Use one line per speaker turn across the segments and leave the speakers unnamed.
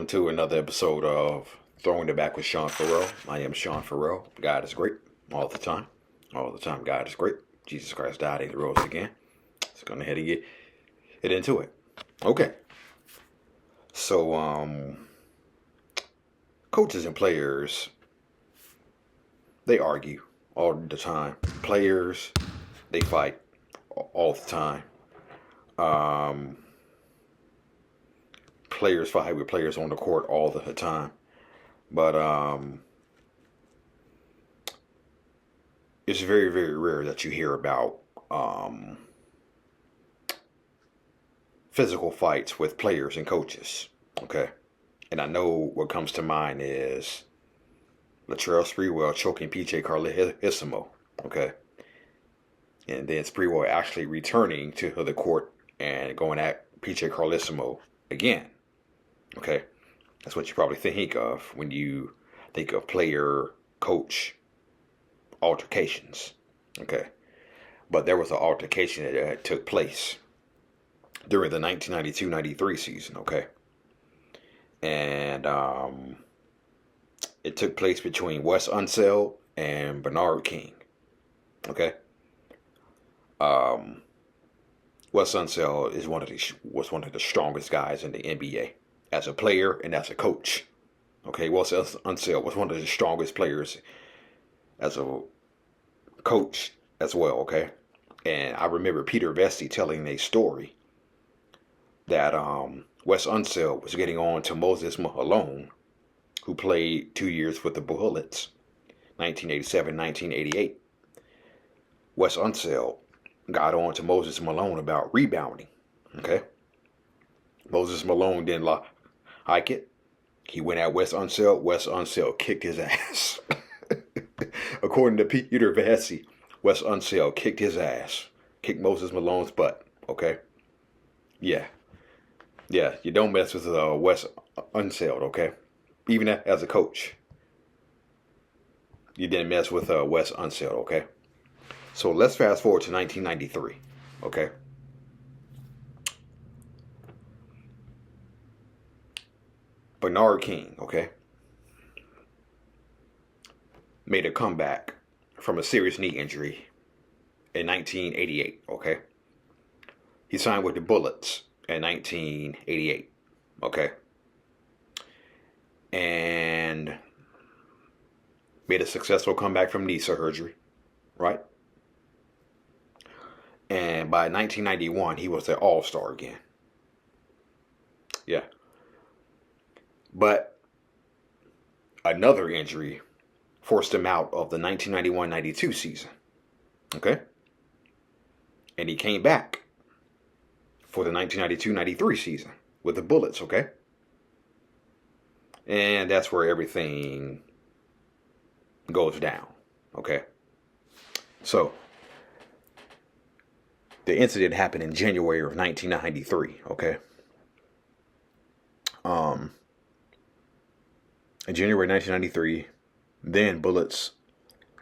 welcome to another episode of Throwing It Back with Sean Farrell. I am Sean Farrell. God is great all the time. All the time, God is great. Jesus Christ died and he rose again. Let's go ahead and get into it. Okay. So, coaches and players, they argue all the time. Players, they fight all the time. Players fight with players on the court all the time. But it's very, very rare that you hear about physical fights with players and coaches. Okay. And I know what comes to mind is Latrell Sprewell choking PJ Carlesimo. Okay. And then Sprewell actually returning to the court and going at PJ Carlesimo again. Okay. That's what you probably think of when you think of player-coach altercations. Okay. But there was an altercation that took place during the 1992-93 season. Okay. And it took place between Wes Unseld and Bernard King. Okay. Wes Unseld was one of the strongest guys in the NBA as a player and as a coach. Okay, Wes Unseld was one of the strongest players as a coach as well. Okay, and I remember Peter Vesey telling a story that Wes Unseld was getting on to Moses Malone, who played 2 years with the Bullets, 1987-1988. Wes Unseld got on to Moses Malone about rebounding. Okay. Moses Malone didn't like it. He went at Wes Unseld. Wes Unseld kicked his ass. According to Peter Vesey, Wes Unseld kicked his ass. Kicked Moses Malone's butt. Okay. Yeah. Yeah. You don't mess with Wes Unseld. Okay. Even as a coach. You didn't mess with Wes Unseld. Okay. So let's fast forward to 1993, okay? Bernard King, okay, made a comeback from a serious knee injury in 1988, okay? He signed with the Bullets in 1988, okay? And made a successful comeback from knee surgery, right? And by 1991, he was an all-star again. Yeah. But another injury forced him out of the 1991-92 season. Okay? And he came back for the 1992-93 season with the Bullets, okay? And that's where everything goes down, okay? So the incident happened in January of 1993, okay? In January 1993, then Bullets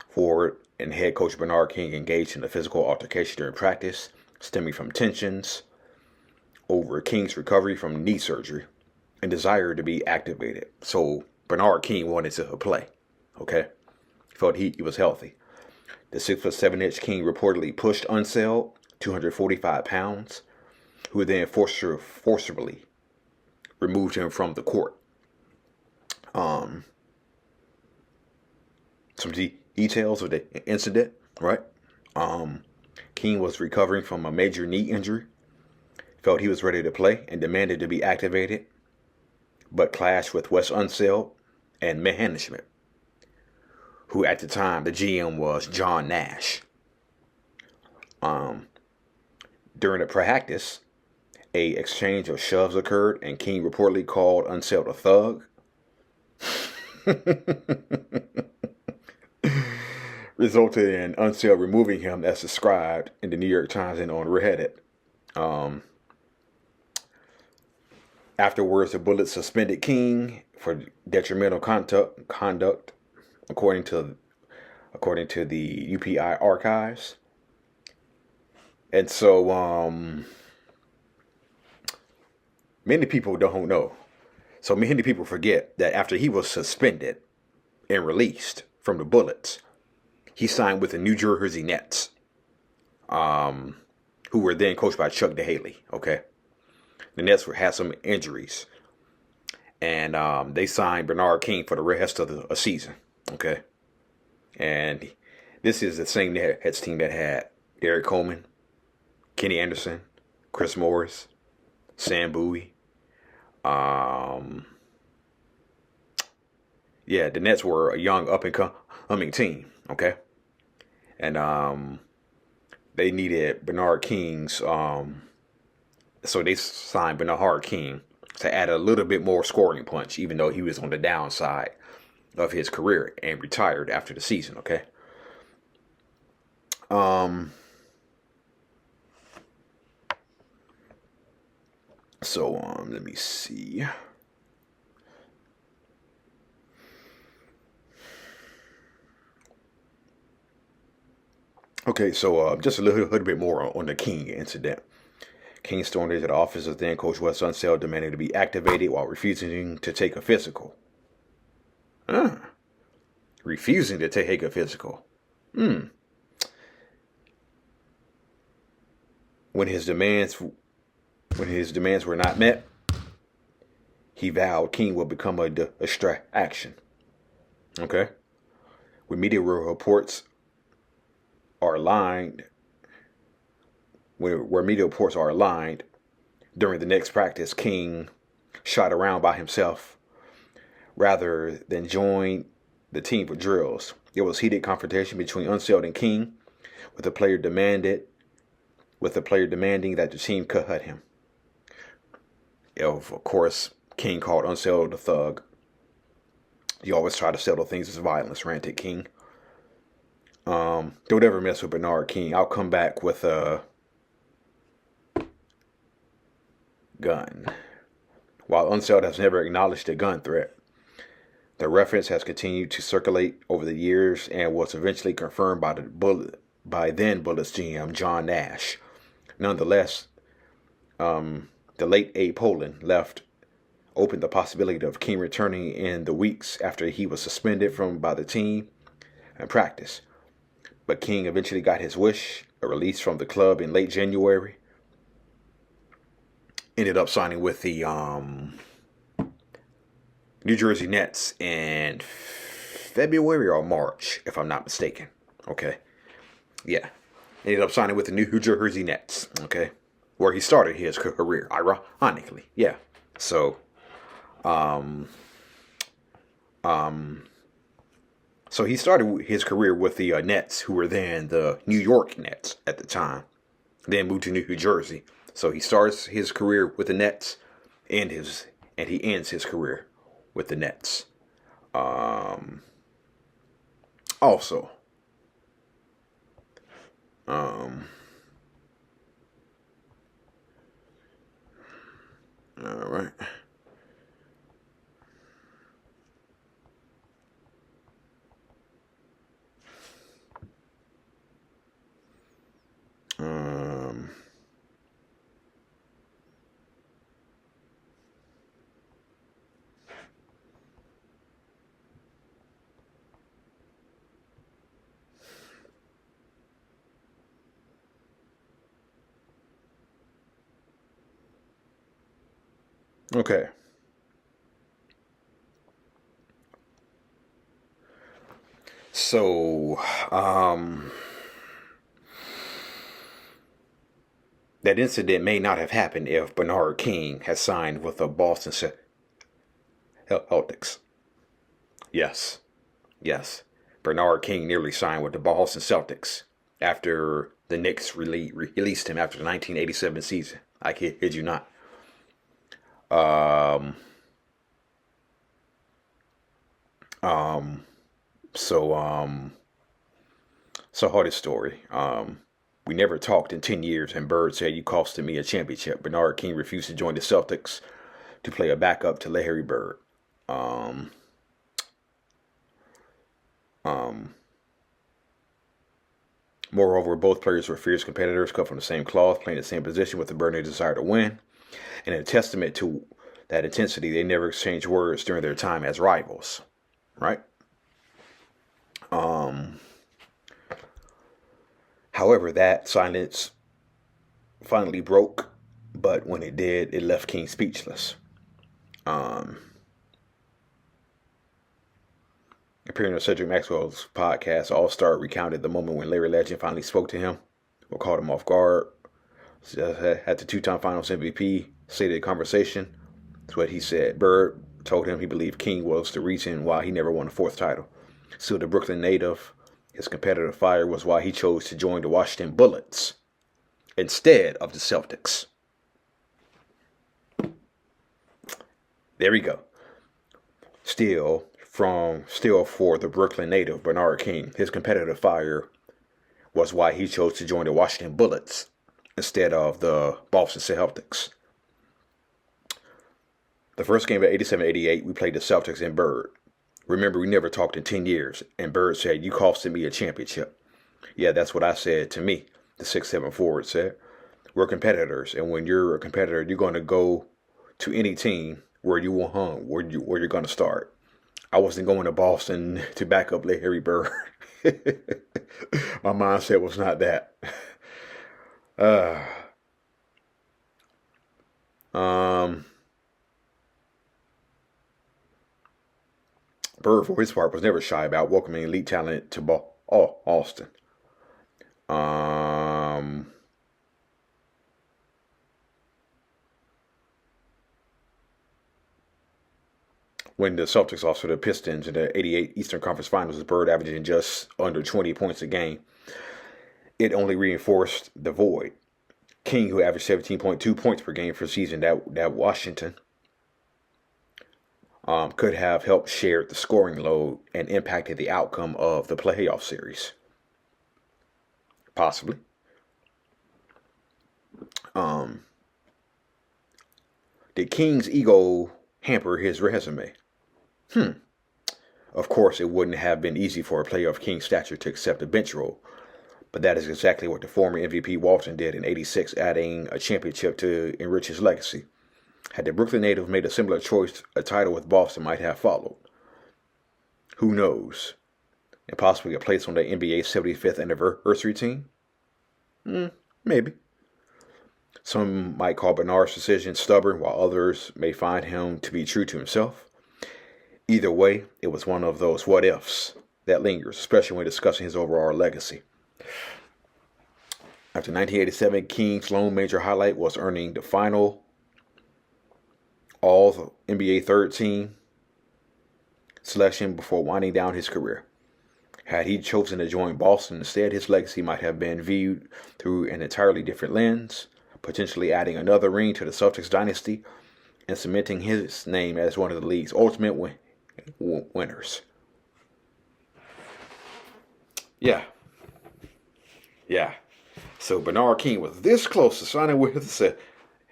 forward and head coach Bernard King engaged in a physical altercation during practice, stemming from tensions over King's recovery from knee surgery and desire to be activated. So Bernard King wanted to play, okay? He felt he was healthy. The 6'7" King reportedly pushed Unseld, 245 pounds, who then forcibly removed him from the court. Some details of the incident, right? King was recovering from a major knee injury, felt he was ready to play and demanded to be activated, but clashed with Wes Unseld and management, who at the time, the GM was John Nash. During the practice, a exchange of shoves occurred, and King reportedly called Unseld a thug. Resulted in Unseld removing him, as described in the New York Times and on Reddit. Afterwards, the Bullets suspended King for detrimental conduct, according to the UPI archives. And so, many people don't know. So many people forget that after he was suspended and released from the Bullets, he signed with the New Jersey Nets, who were then coached by Chuck DeHaley. Okay, the Nets had some injuries, and they signed Bernard King for the rest of the season. Okay, and this is the same Nets team that had Derek Coleman, Kenny Anderson, Chris Morris, Sam Bowie. Yeah, the Nets were a young up and coming team. Okay, and they needed Bernard King's. So they signed Bernard King to add a little bit more scoring punch, even though he was on the downside of his career and retired after the season. Okay. Let me see. Okay, so just a little bit more on the King incident. King stormed into the office of then coach Wes Unseld, demanding to be activated while refusing to take a physical. Refusing to take a physical. When his demands were not met, he vowed King would become a distraction. Okay? When media reports are aligned, where media reports are aligned, during the next practice, King shot around by himself rather than join the team for drills. There was heated confrontation between Unseld and King, with the player demanding that the team cut him. Of course, King called Unseld a thug. You always try to settle things as violence, ranted King. Don't ever mess with Bernard King. I'll come back with a gun. While Unseld has never acknowledged a gun threat, the reference has continued to circulate over the years and was eventually confirmed by then Bullets GM John Nash. Nonetheless, the late Abe Poland left open the possibility of King returning in the weeks after he was suspended by the team and practice. But King eventually got his wish, a release from the club in late January. Ended up signing with the New Jersey Nets in February or March, if I'm not mistaken. Okay. Yeah. Ended up signing with the New Jersey Nets. Okay. Where he started his career, ironically. Yeah. So, so he started his career with the Nets, who were then the New York Nets at the time. Then moved to New Jersey. So he starts his career with the Nets, and he ends his career with the Nets. Also, all right. Okay. So, that incident may not have happened if Bernard King had signed with the Boston Celtics. Yes. Yes. Bernard King nearly signed with the Boston Celtics after the Knicks released him after the 1987 season. I kid you not. So hardest story. We never talked in 10 years, and Bird said you costed me a championship. Bernard King refused to join the Celtics to play a backup to Larry Bird. Moreover, both players were fierce competitors, cut from the same cloth, playing the same position with a burning desire to win, and a testament to that intensity. They never exchanged words during their time as rivals, right? However, that silence finally broke, but when it did, it left King speechless. Appearing on Cedric Maxwell's podcast, All Star recounted the moment when Larry Legend finally spoke to him or caught him off guard. Had the two-time Finals MVP stated conversation. That's what he said. Bird told him he believed King was the reason why he never won a fourth title. Still, the Brooklyn native, his competitive fire was why he chose to join the Washington Bullets instead of the Celtics. There we go. Still for the Brooklyn native, Bernard King, his competitive fire was why he chose to join the Washington Bullets instead of the Boston Celtics. The first game of 87-88, we played the Celtics in Bird. Remember, we never talked in 10 years, and Bird said, "You costed me a championship." Yeah, that's what I said to me, the 6'7" forward said. We're competitors, and when you're a competitor, you're going to go to any team where you want where you're going to start. I wasn't going to Boston to back up Larry Bird. My mindset was not that. Bird, for his part, was never shy about welcoming elite talent to Austin. When the Celtics lost to the Pistons in the 88 Eastern Conference Finals, with Bird averaging just under 20 points a game, it only reinforced the void. King, who averaged 17.2 points per game for the season that Washington, could have helped share the scoring load and impacted the outcome of the playoff series. Possibly. Did King's ego hamper his resume? Of course, it wouldn't have been easy for a player of King's stature to accept a bench role, but that is exactly what the former MVP Walton did in '86, adding a championship to enrich his legacy. Had the Brooklyn native made a similar choice, a title with Boston might have followed. Who knows? And possibly a place on the NBA's 75th anniversary team? Maybe. Some might call Bernard's decision stubborn, while others may find him to be true to himself. Either way, it was one of those what-ifs that lingers, especially when discussing his overall legacy. After 1987, King's lone major highlight was earning the final All-NBA third team selection before winding down his career. Had he chosen to join Boston instead, his legacy might have been viewed through an entirely different lens, potentially adding another ring to the Celtics dynasty and cementing his name as one of the league's ultimate winners. Yeah. So Bernard King was this close to signing with the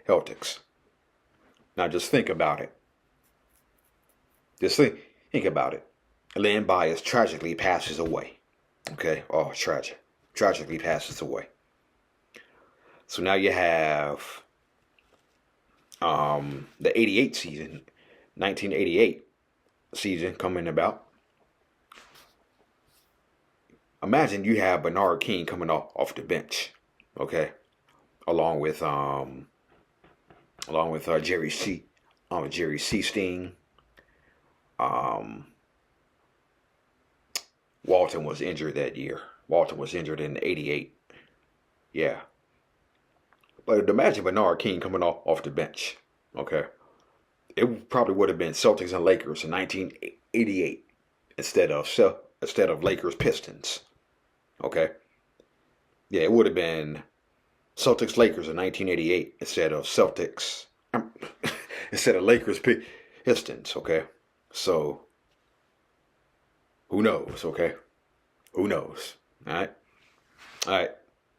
Celtics. Now just think about it. Just think about it. Len Bias tragically passes away. Okay? Oh, tragic. Tragically passes away. So now you have the 88 season, 1988 season coming about. Imagine you have Bernard King coming off the bench, okay, along with Jerry Seasting. Walton was injured that year. Walton was injured in '88. Yeah. But imagine Bernard King coming off the bench, okay? It probably would have been Celtics and Lakers in 1988 instead of Lakers Pistons, okay? Yeah, it would have been Celtics Lakers in 1988 instead of Lakers Pistons, okay? So who knows, okay? Who knows? All right.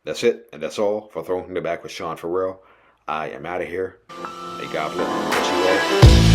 That's it, and that's all for Throwing It Back with Sean Farrell. I am out of here. May God bless you all.